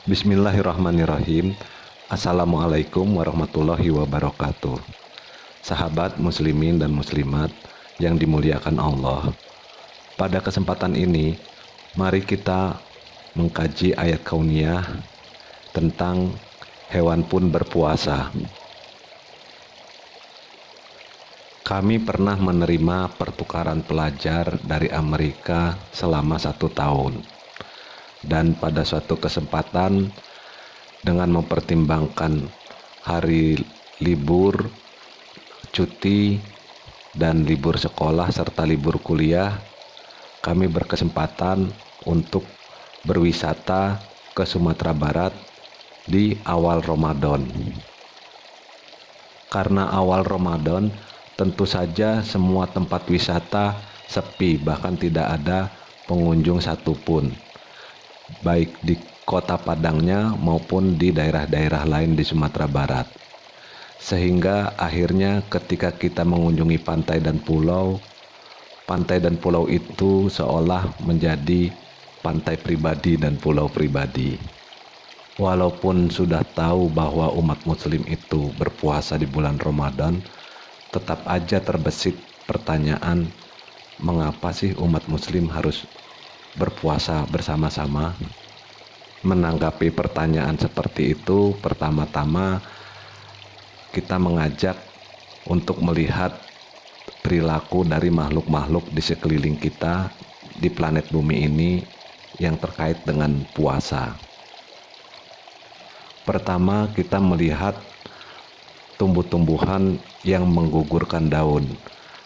Bismillahirrahmanirrahim. Assalamualaikum warahmatullahi wabarakatuh. Sahabat muslimin dan muslimat yang dimuliakan Allah. Pada kesempatan ini, mari kita mengkaji ayat kauniyah tentang hewan pun berpuasa. Kami pernah menerima pertukaran pelajar dari Amerika selama 1 tahun. Dan pada suatu kesempatan, dengan mempertimbangkan hari libur, cuti, dan libur sekolah serta libur kuliah, kami berkesempatan untuk berwisata ke Sumatera Barat di awal Ramadan. Karena awal Ramadan, tentu saja semua tempat wisata sepi, bahkan tidak ada pengunjung satupun, baik di kota Padangnya maupun di daerah-daerah lain di Sumatera Barat. Sehingga akhirnya ketika kita mengunjungi pantai dan pulau itu seolah menjadi pantai pribadi dan pulau pribadi. Walaupun sudah tahu bahwa umat muslim itu berpuasa di bulan Ramadan, tetap aja terbesit pertanyaan, mengapa sih umat muslim harus berpuasa bersama-sama? Menanggapi pertanyaan seperti itu, pertama-tama kita mengajak untuk melihat perilaku dari makhluk-makhluk di sekeliling kita di planet bumi ini yang terkait dengan puasa. Pertama, kita melihat tumbuh-tumbuhan yang menggugurkan daun.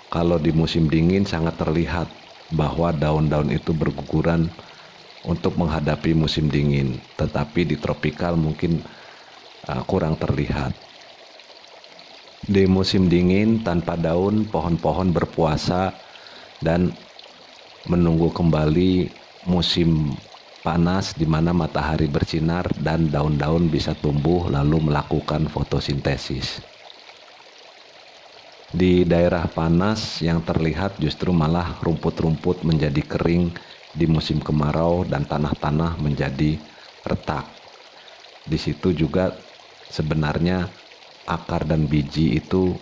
Kalau di musim dingin sangat terlihat bahwa daun-daun itu berguguran untuk menghadapi musim dingin, tetapi di tropikal mungkin kurang terlihat. Di musim dingin tanpa daun, pohon-pohon berpuasa dan menunggu kembali musim panas di mana matahari bersinar dan daun-daun bisa tumbuh lalu melakukan fotosintesis. Di daerah panas yang terlihat justru malah rumput-rumput menjadi kering di musim kemarau dan tanah-tanah menjadi retak. Di situ juga sebenarnya akar dan biji itu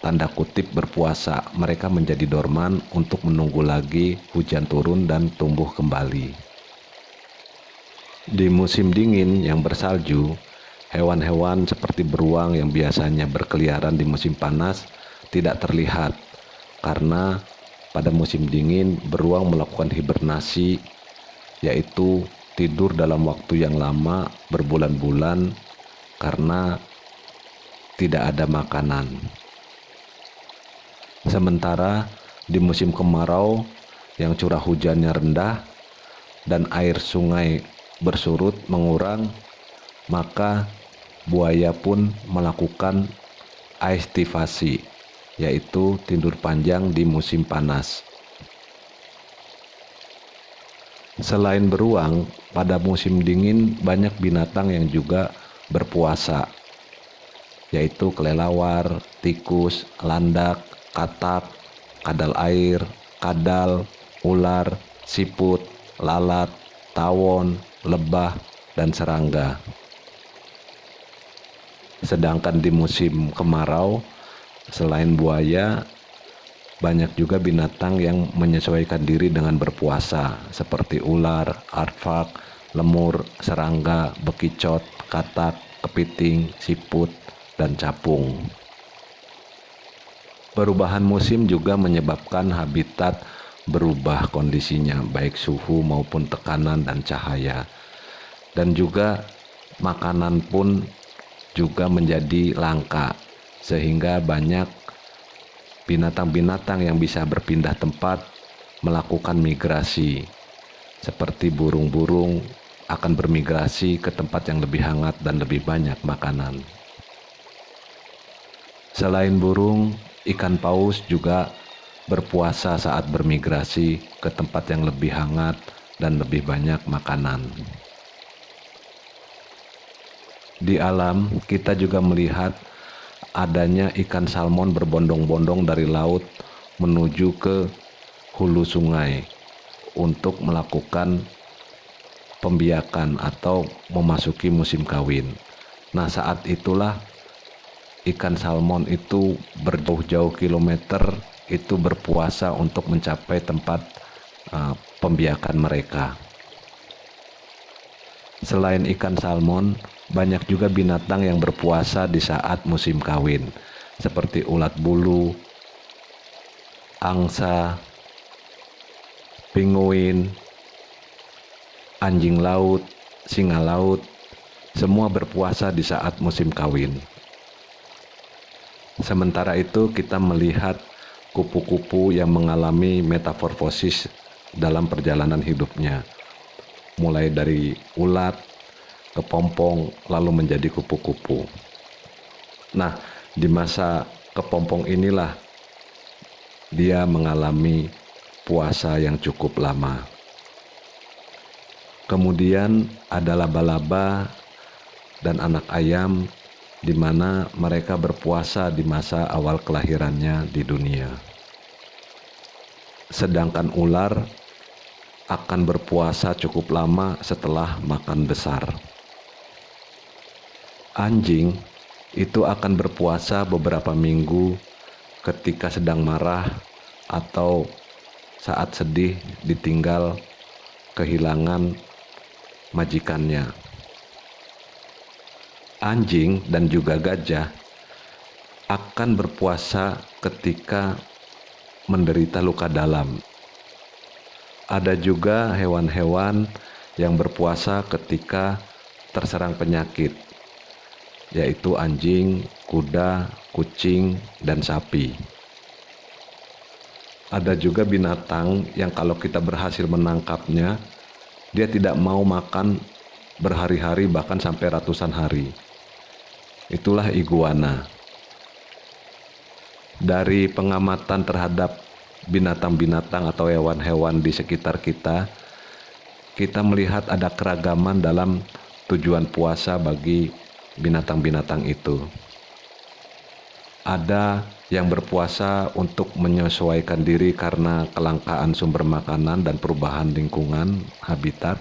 tanda kutip berpuasa. Mereka menjadi dorman untuk menunggu lagi hujan turun dan tumbuh kembali. Di musim dingin yang bersalju, hewan-hewan seperti beruang yang biasanya berkeliaran di musim panas tidak terlihat, karena pada musim dingin beruang melakukan hibernasi, yaitu tidur dalam waktu yang lama berbulan-bulan karena tidak ada makanan. Sementara di musim kemarau yang curah hujannya rendah dan air sungai bersurut mengurang, maka buaya pun melakukan aestivasi, yaitu tidur panjang di musim panas. Selain beruang, pada musim dingin banyak binatang yang juga berpuasa, yaitu kelelawar, tikus, landak, katak, kadal air, kadal, ular, siput, lalat, tawon, lebah, dan serangga. Sedangkan di musim kemarau, selain buaya, banyak juga binatang yang menyesuaikan diri dengan berpuasa, seperti ular, arfak, lemur, serangga, bekicot, katak, kepiting, siput, dan capung. Perubahan musim juga menyebabkan habitat berubah kondisinya, baik suhu maupun tekanan dan cahaya. Dan juga makanan pun juga menjadi langka, sehingga banyak binatang-binatang yang bisa berpindah tempat melakukan migrasi. Seperti burung-burung akan bermigrasi ke tempat yang lebih hangat dan lebih banyak makanan. Selain burung, ikan paus juga berpuasa saat bermigrasi ke tempat yang lebih hangat dan lebih banyak makanan. Di alam, kita juga melihat adanya ikan salmon berbondong-bondong dari laut menuju ke hulu sungai untuk melakukan pembiakan atau memasuki musim kawin. Nah, saat itulah ikan salmon itu berjauh-jauh kilometer itu berpuasa untuk mencapai tempat pembiakan mereka. Selain ikan salmon, banyak juga binatang yang berpuasa di saat musim kawin, seperti ulat bulu, angsa, pinguin, anjing laut, singa laut, semua berpuasa di saat musim kawin. Sementara itu kita melihat kupu-kupu yang mengalami metamorfosis dalam perjalanan hidupnya, mulai dari ulat, kepompong, lalu menjadi kupu-kupu. Nah, di masa kepompong inilah dia mengalami puasa yang cukup lama. Kemudian ada laba-laba dan anak ayam, di mana mereka berpuasa di masa awal kelahirannya di dunia. Sedangkan ular akan berpuasa cukup lama setelah makan besar. Anjing itu akan berpuasa beberapa minggu ketika sedang marah atau saat sedih ditinggal kehilangan majikannya. Anjing dan juga gajah akan berpuasa ketika menderita luka dalam. Ada juga hewan-hewan yang berpuasa ketika terserang penyakit, yaitu anjing, kuda, kucing, dan sapi. Ada juga binatang yang kalau kita berhasil menangkapnya, dia tidak mau makan berhari-hari bahkan sampai ratusan hari. Itulah iguana. Dari pengamatan terhadap binatang-binatang atau hewan-hewan di sekitar kita, kita melihat ada keragaman dalam tujuan puasa bagi binatang-binatang itu. Ada yang berpuasa untuk menyesuaikan diri karena kelangkaan sumber makanan dan perubahan lingkungan habitat.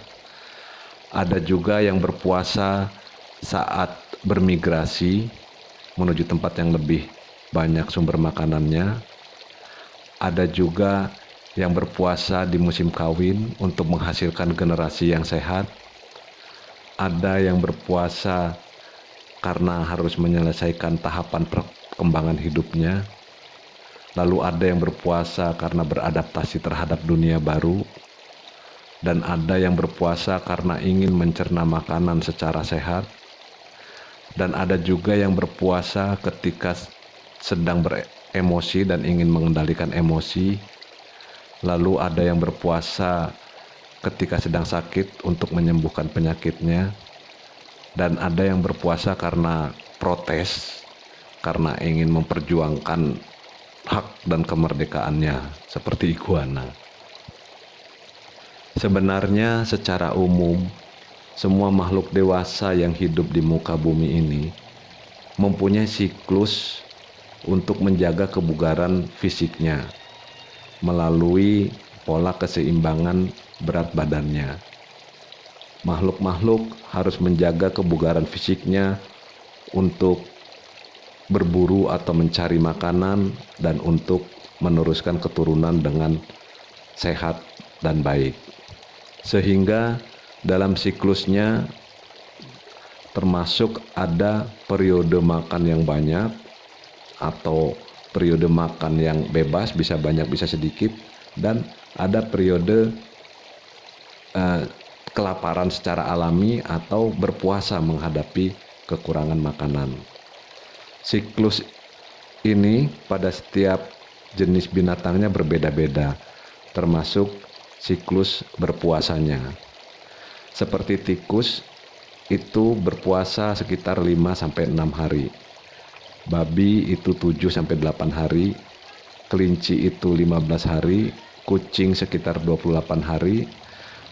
Ada juga yang berpuasa saat bermigrasi menuju tempat yang lebih banyak sumber makanannya. Ada juga yang berpuasa di musim kawin untuk menghasilkan generasi yang sehat. Ada yang berpuasa karena harus menyelesaikan tahapan perkembangan hidupnya. Lalu ada yang berpuasa karena beradaptasi terhadap dunia baru. Dan ada yang berpuasa karena ingin mencerna makanan secara sehat. Dan ada juga yang berpuasa ketika sedang beremosi dan ingin mengendalikan emosi. Lalu ada yang berpuasa ketika sedang sakit untuk menyembuhkan penyakitnya. Dan ada yang berpuasa karena protes, karena ingin memperjuangkan hak dan kemerdekaannya, seperti iguana. Sebenarnya secara umum, semua makhluk dewasa yang hidup di muka bumi ini mempunyai siklus untuk menjaga kebugaran fisiknya melalui pola keseimbangan berat badannya. Makhluk-makhluk harus menjaga kebugaran fisiknya untuk berburu atau mencari makanan dan untuk meneruskan keturunan dengan sehat dan baik. Sehingga dalam siklusnya termasuk ada periode makan yang banyak atau periode makan yang bebas, bisa banyak bisa sedikit, dan ada periode kelaparan secara alami atau berpuasa menghadapi kekurangan makanan. Siklus ini pada setiap jenis binatangnya berbeda-beda, termasuk siklus berpuasanya. Seperti tikus itu berpuasa sekitar 5-6 hari. Babi itu 7-8 hari, kelinci itu 15 hari, kucing sekitar 28 hari,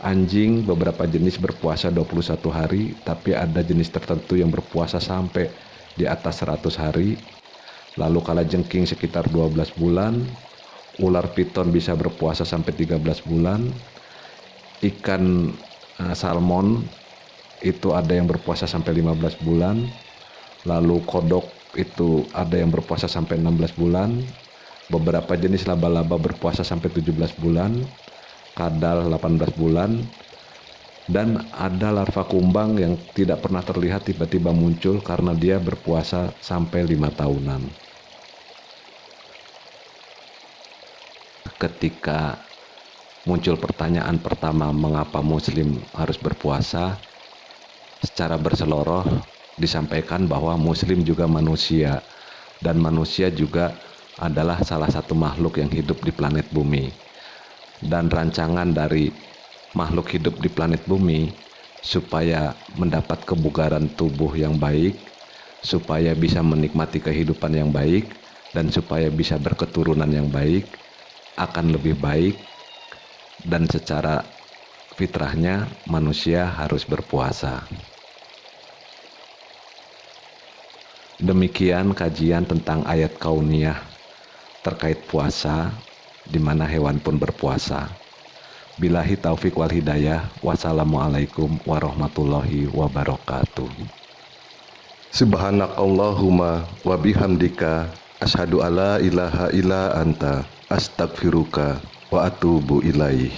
anjing beberapa jenis berpuasa 21 hari, tapi ada jenis tertentu yang berpuasa sampai di atas 100 hari. Lalu kalajengking sekitar 12 bulan, ular piton bisa berpuasa sampai 13 bulan, ikan salmon itu ada yang berpuasa sampai 15 bulan, lalu kodok itu ada yang berpuasa sampai 16 bulan, beberapa jenis laba-laba berpuasa sampai 17 bulan, kadal 18 bulan, dan ada larva kumbang yang tidak pernah terlihat tiba-tiba muncul karena dia berpuasa sampai 5 tahunan. Ketika muncul pertanyaan pertama mengapa muslim harus berpuasa, secara berseloroh disampaikan bahwa muslim juga manusia, dan manusia juga adalah salah satu makhluk yang hidup di planet bumi. Dan rancangan dari makhluk hidup di planet bumi supaya mendapat kebugaran tubuh yang baik, supaya bisa menikmati kehidupan yang baik, dan supaya bisa berketurunan yang baik, akan lebih baik, dan secara fitrahnya manusia harus berpuasa. Demikian kajian tentang ayat kauniyah terkait puasa, di mana hewan pun berpuasa. Billahi taufik wal hidayah. Wassalamualaikum warahmatullahi wabarakatuh. Subhanakallahumma wa bihamdika asyhadu alla ilaha illa anta astaghfiruka wa atubu ilaih.